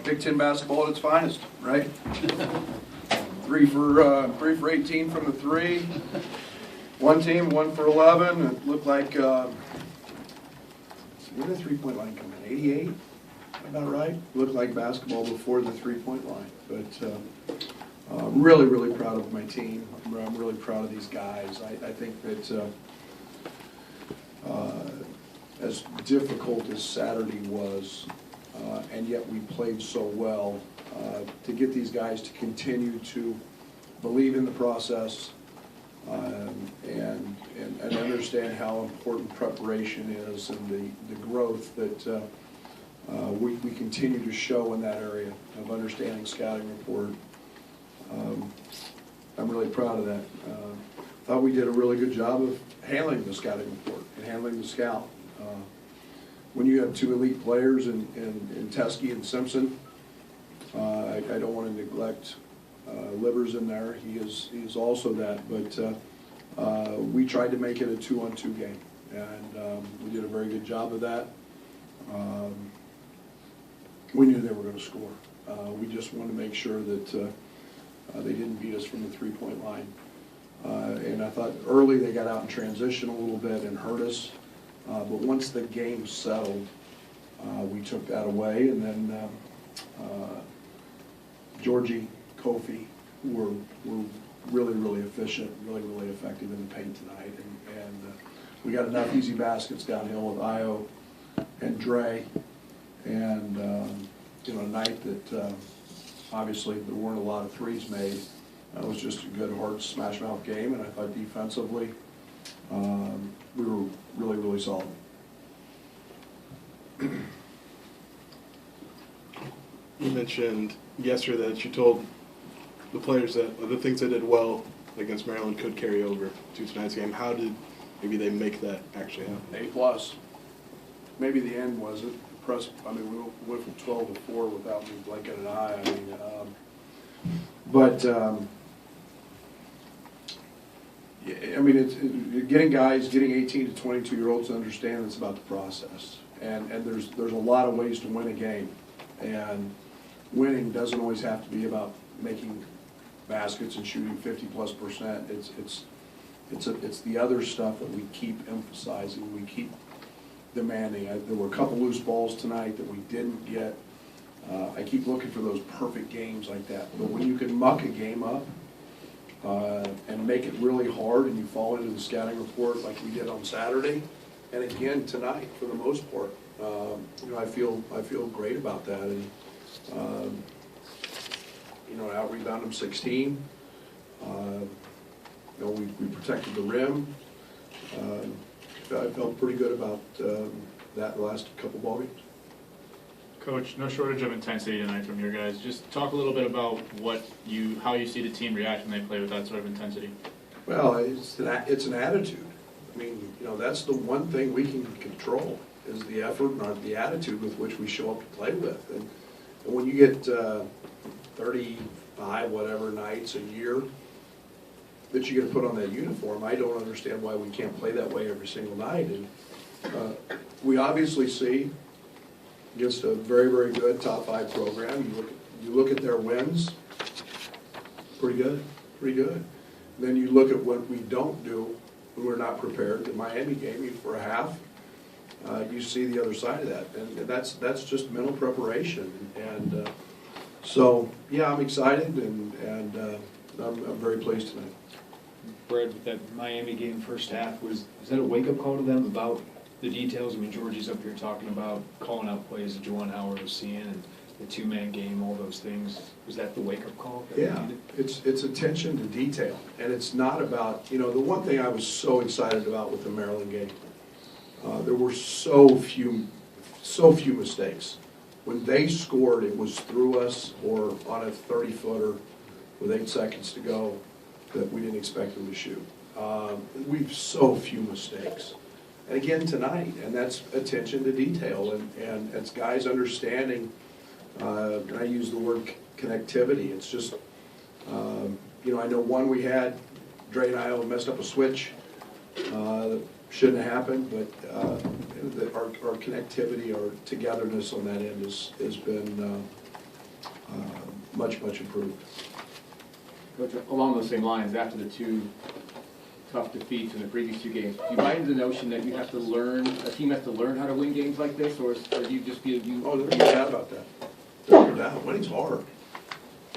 Big Ten basketball at its finest, right? 3 for 18 from the three. One team, 1 for 11. It looked like, where did the three-point line come in? 88? About right? Looked like basketball before the three-point line. But really, really proud of my team. I'm really proud of these guys. I think that as difficult as Saturday was, and yet we played so well, to get these guys to continue to believe in the process and understand how important preparation is and the growth that we continue to show in that area of understanding scouting report. I'm really proud of that. Thought we did a really good job of handling the scouting report and handling the scout. When you have 2 elite players in Teskey and Simpson, I don't want to neglect Livers in there. He is also that, but we tried to make it a 2-on-2 game, and we did a very good job of that. We knew they were going to score. We just wanted to make sure that they didn't beat us from the three-point line. And I thought early they got out in transition a little bit and hurt us. But once the game settled, we took that away, and then Georgie, Kofi were really, really efficient, really, really effective in the paint tonight. And we got enough easy baskets downhill with Io and Dre. And a night that obviously there weren't a lot of threes made. It was just a good, hard smash mouth game, and I thought defensively we were really, really solid. You mentioned yesterday that you told the players that the things they did well against Maryland could carry over to tonight's game. How did maybe they make that actually happen? A+. Maybe the end wasn't. I mean, we went from 12 to 4 without me blinking an eye. It's getting 18 to 22-year-olds to understand it's about the process, and there's a lot of ways to win a game, and winning doesn't always have to be about making baskets and shooting 50+%. It's the other stuff that we keep emphasizing. We keep demanding. There were a couple loose balls tonight that we didn't get. I keep looking for those perfect games like that. But when you can muck a game up and make it really hard, and you fall into the scouting report like we did on Saturday, and again tonight for the most part, I feel great about that. And out rebound them 16. We protected the rim. I felt pretty good about that the last couple ball games. Coach, no shortage of intensity tonight from your guys. Just talk a little bit about how you see the team react when they play with that sort of intensity. Well, it's an attitude. I mean, that's the one thing we can control is the effort and the attitude with which we show up to play with. And when you get 35 whatever nights a year that you get to put on that uniform, I don't understand why we can't play that way every single night. And we obviously see against a very, very good top 5 program. You look at their wins, pretty good. Then you look at what we don't do when we're not prepared. The Miami game, for a half, you see the other side of that, and that's just mental preparation. And so, yeah, I'm excited, and I'm very pleased tonight. Brad, with that Miami game first half, was that a wake-up call to them about the details? I mean, Georgie's up here talking about calling out plays that Juwan Howard was seeing and the two-man game, all those things. Was that the wake-up call? Yeah, it's attention to detail, and it's not about, the one thing I was so excited about with the Maryland game, there were so few mistakes. When they scored, it was through us or on a 30-footer with 8 seconds to go that we didn't expect them to shoot. We've so few mistakes. And again tonight, and that's attention to detail, and it's guys understanding, and I use the word connectivity. It's just, I know one we had, Dre and I messed up a switch, that shouldn't have happened, but, our connectivity, our togetherness on that end has been, much improved. Coach, along those same lines, after the two tough defeats in the previous two games, do you buy into the notion that you have to learn, a team has to learn how to win games like this, or do you just feel you? Oh, there's no doubt about that. There's no doubt. Winning's hard.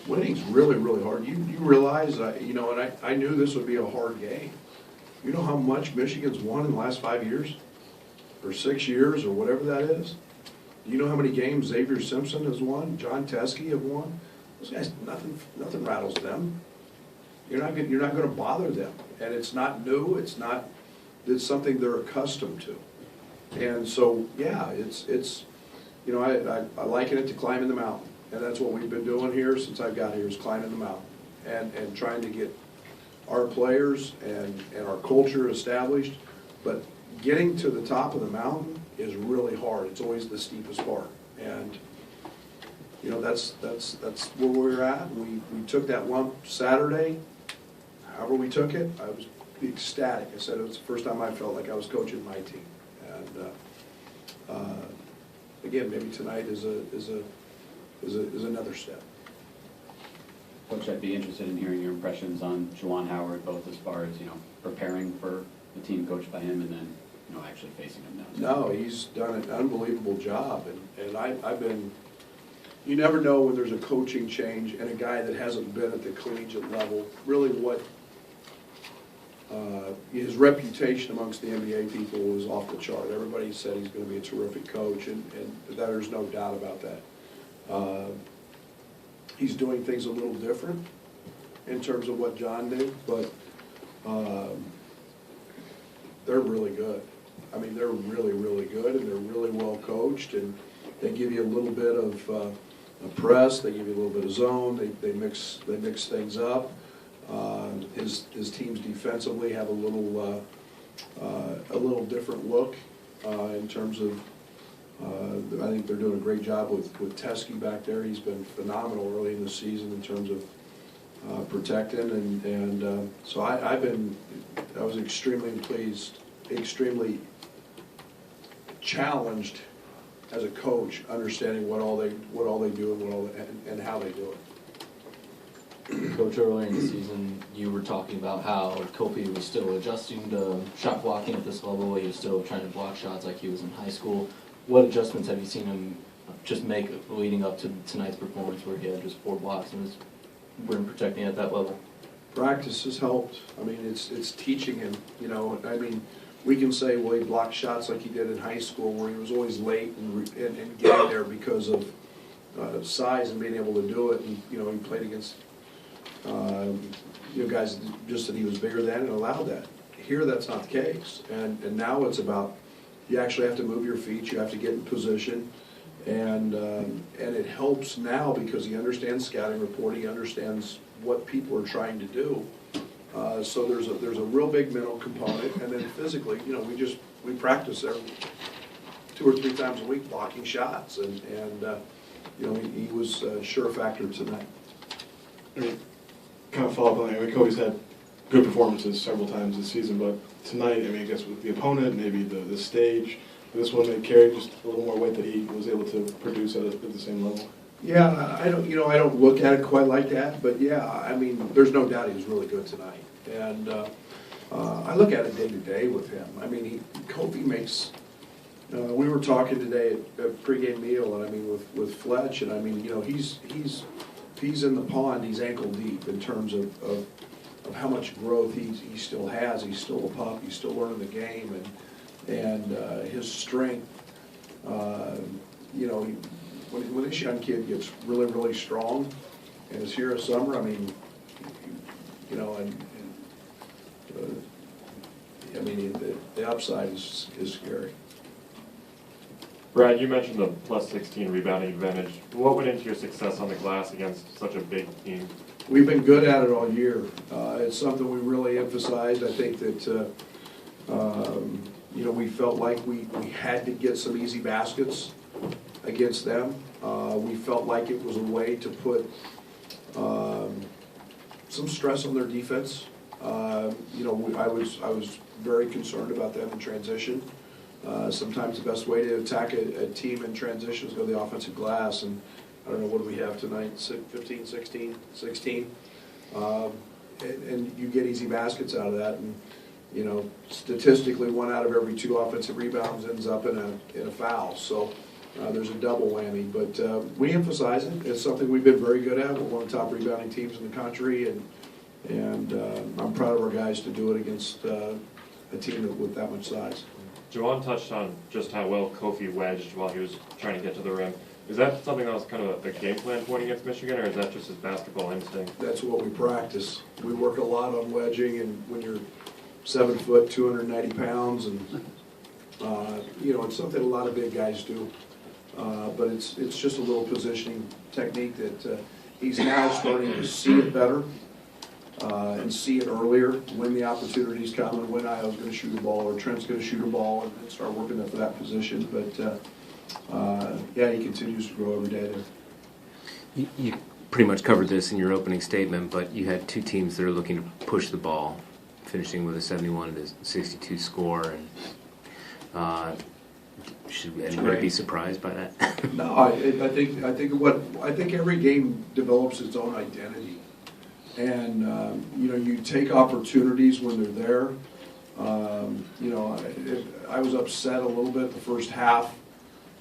Winning's really hard. You realize, and I knew this would be a hard game. You know how much Michigan's won in the last 5 years? Or 6 years, or whatever that is? You know how many games Xavier Simpson has won? John Teskey have won? Those guys, nothing rattles them. You're not going to bother them. And it's not new. It's something they're accustomed to. And so, yeah, I liken it to climbing the mountain. And that's what we've been doing here since I've got here, is climbing the mountain. And trying to get our players and our culture established. But getting to the top of the mountain is really hard. It's always the steepest part. And, that's where we're at. We took that lump Saturday. However we took it, I was ecstatic. I said it was the first time I felt like I was coaching my team. And again, maybe tonight is another step. Coach, I'd be interested in hearing your impressions on Juwan Howard, both as far as, preparing for the team coached by him and then, actually facing him now. No, he's done an unbelievable job. And I've been, you never know when there's a coaching change and a guy that hasn't been at the collegiate level, really what his reputation amongst the NBA people was off the chart. Everybody said he's going to be a terrific coach, and there's no doubt about that. He's doing things a little different in terms of what John did, but they're really good. I mean, they're really good, and they're really well coached, and they give you a little bit of press, they give you a little bit of zone, they mix things up. His teams defensively have a little different look in terms of. I think they're doing a great job with Teskey back there. He's been phenomenal early in the season in terms of protecting, and so I was extremely pleased, extremely challenged as a coach, understanding what all they do and how they do it. Coach, earlier in the season, you were talking about how Kofi was still adjusting to shot blocking at this level. He was still trying to block shots like he was in high school. What adjustments have you seen him just make leading up to tonight's performance, where he had just 4 blocks and was rim protecting at that level? Practice has helped. I mean, it's teaching him. I mean, we can say, well, he blocked shots like he did in high school, where he was always late and getting there because of size and being able to do it. And he played against guys just that he was bigger than and allowed that. Here, that's not the case. And now it's about, you actually have to move your feet, you have to get in position, and it helps now because he understands scouting reporting, he understands what people are trying to do. So there's a real big mental component, and then physically, we practice there 2 or 3 times a week blocking shots, and he was sure a factor tonight. I mean, kind of follow up on that. I mean, Kobe's had good performances several times this season, but tonight, I guess with the opponent, maybe the stage, this one may carry just a little more weight that he was able to produce at the same level. Yeah, I don't look at it quite like that, but yeah, I mean, there's no doubt he was really good tonight, and I look at it day to day with him. I mean, Kobe makes. We were talking today at pregame meal, and I mean with Fletch, and I mean he's in the pond, he's ankle deep in terms of how much growth he still has. He's still a pup. He's still learning the game, and his strength. When this young kid gets really strong and is here a summer, I mean, the upside is scary. Brad, you mentioned the plus 16 rebounding advantage. What went into your success on the glass against such a big team? We've been good at it all year. It's something we really emphasized. I think that we felt like we had to get some easy baskets against them. We felt like it was a way to put some stress on their defense. You know, I was very concerned about them in transition. Sometimes the best way to attack a team in transition is go to the offensive glass, and I don't know, what do we have tonight, 15, 16? And you get easy baskets out of that, and, you know, statistically, 1 out of every 2 offensive rebounds ends up in a foul, so there's a double whammy, but we emphasize it. It's something we've been very good at. We're one of the top rebounding teams in the country, and I'm proud of our guys to do it against a team with that much size. Juwan touched on just how well Kofi wedged while he was trying to get to the rim. Is that something that was kind of a game plan point against Michigan, or is that just his basketball instinct? That's what we practice. We work a lot on wedging, and when you're 7 foot, 290 pounds, and you know, it's something a lot of big guys do. But it's just a little positioning technique that he's now starting to see it better and see it earlier, when the opportunities come, and when Io's going to shoot a ball or Trent's going to shoot a ball, and start working up for that position. But yeah, he continues to grow every day there. You pretty much covered this in your opening statement, but you had 2 teams that are looking to push the ball, finishing with a 71-62 score, and should anybody be surprised by that? No, I think every game develops its own identity, and you know, you take opportunities when they're there. You know, I was upset a little bit the first half,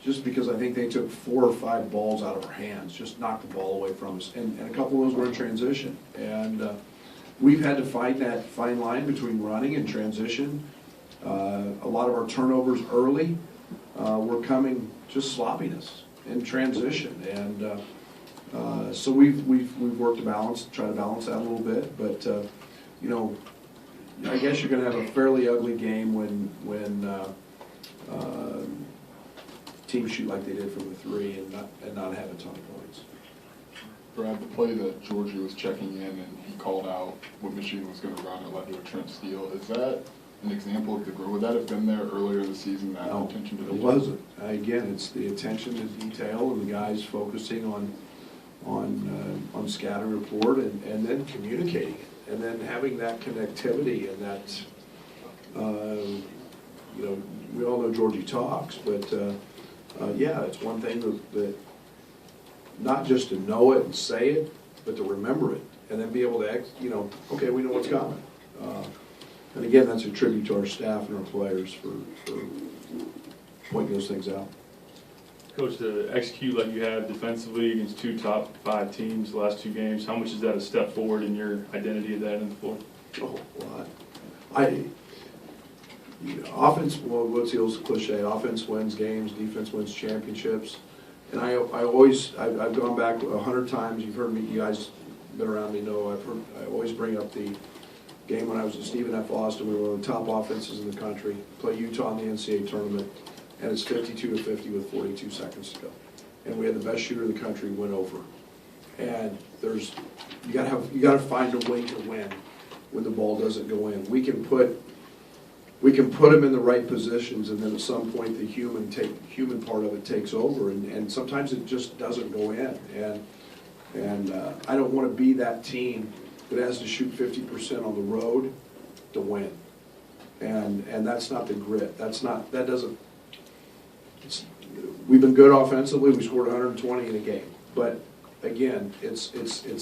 just because I think they took 4 or 5 balls out of our hands, just knocked the ball away from us, and a couple of those were in transition, and we've had to find that fine line between running and transition. A lot of our turnovers early were coming just sloppiness in transition, and so we've worked to try to balance that a little bit. But you know, I guess you're going to have a fairly ugly game when teams shoot like they did from the 3 and not have a ton of points. Brad, the play that Georgie was checking in and he called out what Michigan was going to run and led to a Trent steal, is that an example of the growth? Would that have been there earlier this season, that No, attention to it detail? wasn't. Again, it's the attention to detail and the guys focusing on scatter report and then communicating it, and then having that connectivity and that, you know, we all know Georgie talks, but yeah, it's one thing that not just to know it and say it, but to remember it, and then be able to you know, okay, we know what's coming. And again, that's a tribute to our staff and our players for pointing those things out. Coach, to execute like you have defensively against 2 top 5 teams the last 2 games, how much is that a step forward in your identity of that in the floor? A whole lot. You know, offense, well, what's the old cliche? Offense wins games, defense wins championships. And I've gone back 100 times. You've heard me, you guys been around me know, I always bring up the game when I was at Stephen F. Austin. We were one of the top offenses in the country. Play Utah in the NCAA tournament, and it's 52-50 with 42 seconds to go. And we had the best shooter in the country win over. And you gotta find a way to win when the ball doesn't go in. We can put them in the right positions, and then at some point the human part of it takes over, and sometimes it just doesn't go in. And I don't want to be that team that has to shoot 50% on the road to win. And that's not the grit. We've been good offensively. We scored 120 in a game, but again, it's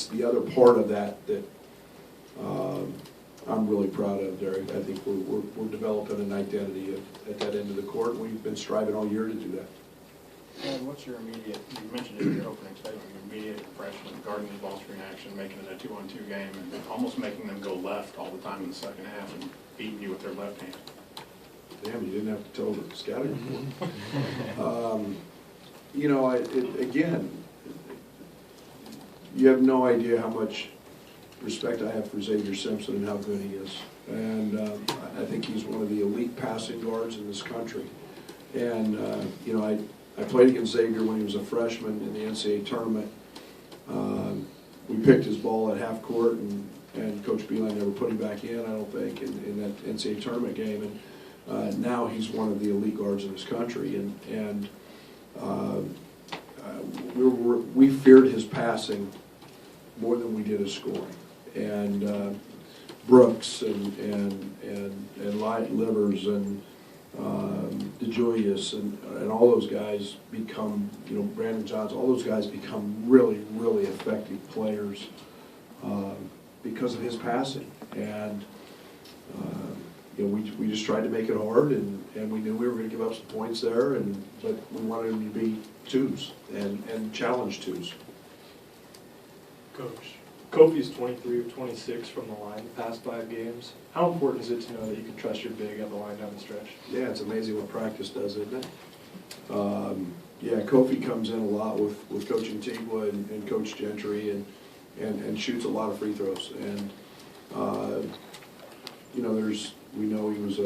the other part of that I'm really proud of, Derek. I think we're developing an identity at that end of the court, and we've been striving all year to do that. And what's your immediate, you mentioned it in your opening statement, your immediate impression of guarding the ball screen action, making it a 2-on-2 game, and almost making them go left all the time in the second half and beating you with their left hand? Damn, you didn't have to tell the scouting report. You know, again, you have no idea how much respect I have for Xavier Simpson and how good he is. And I think he's one of the elite passing guards in this country. And, you know, I played against Xavier when he was a freshman in the NCAA tournament. We picked his ball at half court, and Coach Beeline never put him back in, I don't think, in that NCAA tournament game. And now he's one of the elite guards in this country. And we feared his passing more than we did his scoring. Brooks and Light Livers and DeJulius and all those guys become, Brandon Johns, all those guys become really, really effective players because of his passing. And we just tried to make it hard, and we knew we were going to give up some points there, but we wanted them to be twos and challenge twos. Coach, Kofi's 23 of 26 from the line the past 5 games. How important is it to know that you can trust your big on the line down the stretch? Yeah, it's amazing what practice does, isn't it? Yeah, Kofi comes in a lot with Coach Antigua and Coach Gentry and shoots a lot of free throws. And, we know he was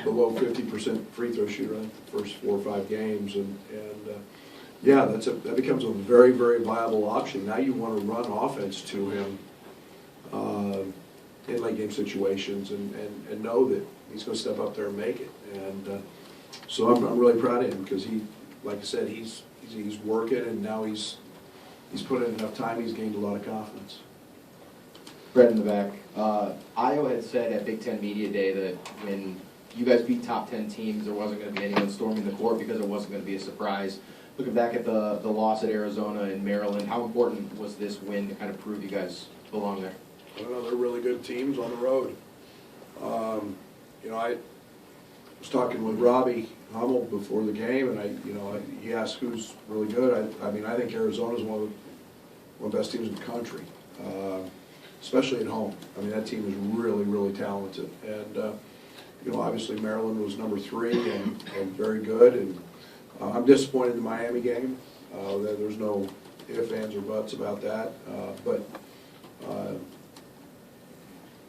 below 50% free throw shooter in the first 4 or 5 games. Yeah, that becomes a very, very viable option. Now you want to run offense to him in late game situations and know that he's going to step up there and make it. And so I'm really proud of him because he, like I said, he's working, and now he's put in enough time. He's gained a lot of confidence. Brett in the back. Io had said at Big Ten Media Day that when you guys beat top 10 teams, there wasn't going to be anyone storming the court because it wasn't going to be a surprise. Looking back at the loss at Arizona and Maryland, how important was this win to kind of prove you guys belong there? Well, they're really good teams on the road. I was talking with Robbie Hummel before the game, and he asked who's really good. I think Arizona's one of the best teams in the country, especially at home. That team is really, really talented. And obviously Maryland was number 3 and very good. And I'm disappointed in the Miami game. There's no ifs, ands, or buts about that. But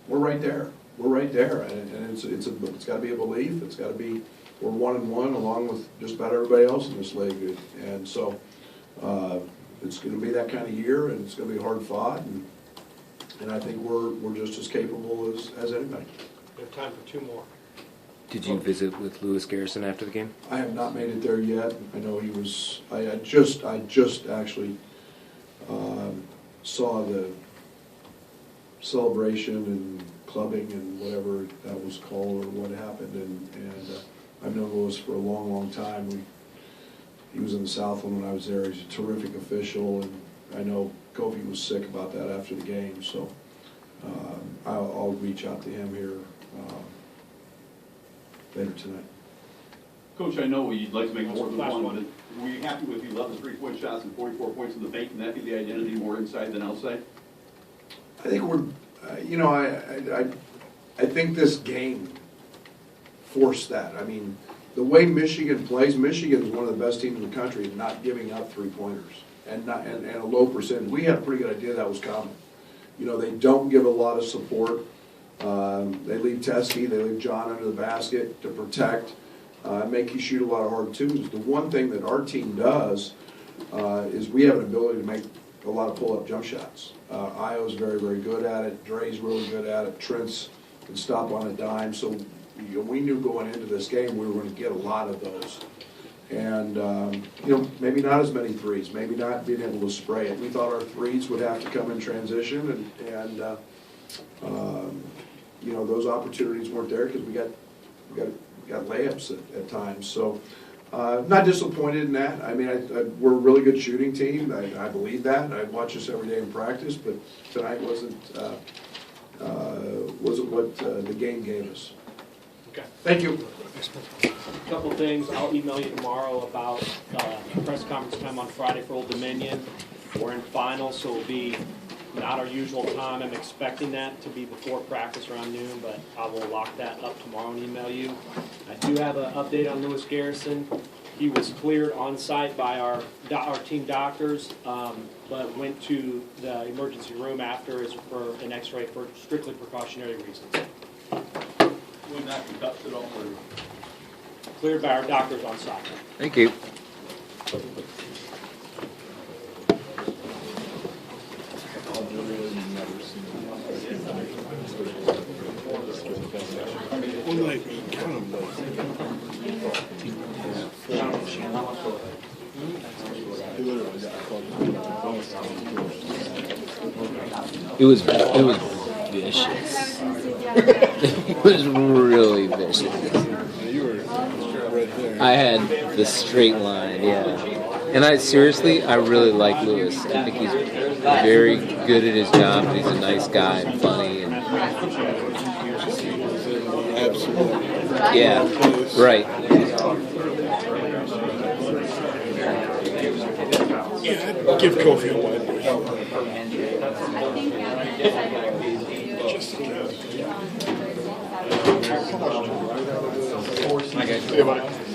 we're right there. We're right there, and it's got to be a belief. It's got to be we're 1-1 along with just about everybody else in this league, and so it's going to be that kind of year, and it's going to be hard fought, and I think we're just as capable as anybody. We have time for 2 more. Did you visit with Lewis Garrison after the game? I have not made it there yet. I know he was. I just actually saw the celebration and clubbing and whatever that was called or what happened, and I've known Lewis for a long, long time. He was in the Southland when I was there. He's a terrific official, and I know Kofi was sick about that after the game, so I'll reach out to him here later tonight. Coach, I know you'd like to make more than one, but were you happy with 11 3-point shots and 44 points in the paint? Can that be the identity more inside than outside? I think we're, I think this game forced that. The way Michigan plays, Michigan is one of the best teams in the country in not giving up 3-pointers and a low percentage. We had a pretty good idea that was coming. They don't give a lot of support. They leave Teskey, they leave John under the basket to protect, make you shoot a lot of hard twos. The one thing that our team does is we have an ability to make a lot of pull-up jump shots. Io's very, very good at it. Dre's really good at it. Trent's can stop on a dime. So we knew going into this game we were going to get a lot of those. And, maybe not as many threes, maybe not being able to spray it. We thought our threes would have to come in transition, and those opportunities weren't there because we got layups at times. So not disappointed in that. We're a really good shooting team. I believe that. I watch us every day in practice, but tonight wasn't what the game gave us. Okay. Thank you. A couple things. I'll email you tomorrow about press conference time on Friday for Old Dominion. We're in finals, so it'll be not our usual time. I'm expecting that to be before practice around noon, but I will lock that up tomorrow and email you. I do have an update on Lewis Garrison. He was cleared on site by our team doctors, but went to the emergency room after for an x-ray for strictly precautionary reasons. Would not be touched at all, or? Cleared by our doctors on site. Thank you. It was vicious. It was really vicious. I had the straight line, yeah. And I really like Lewis. I think he's very good at his job. He's a nice guy and funny and Absolutely. yeah, right. Give Kofi a wide berth. See you, buddy.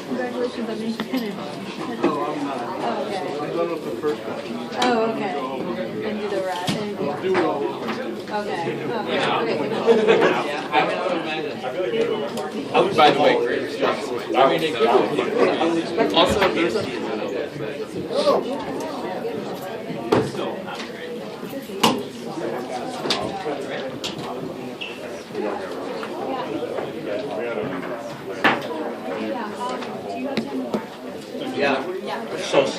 Congratulations on making it. Oh, okay. And do the rat and do okay. Oh, by the way, great. Also, there's Yeah. So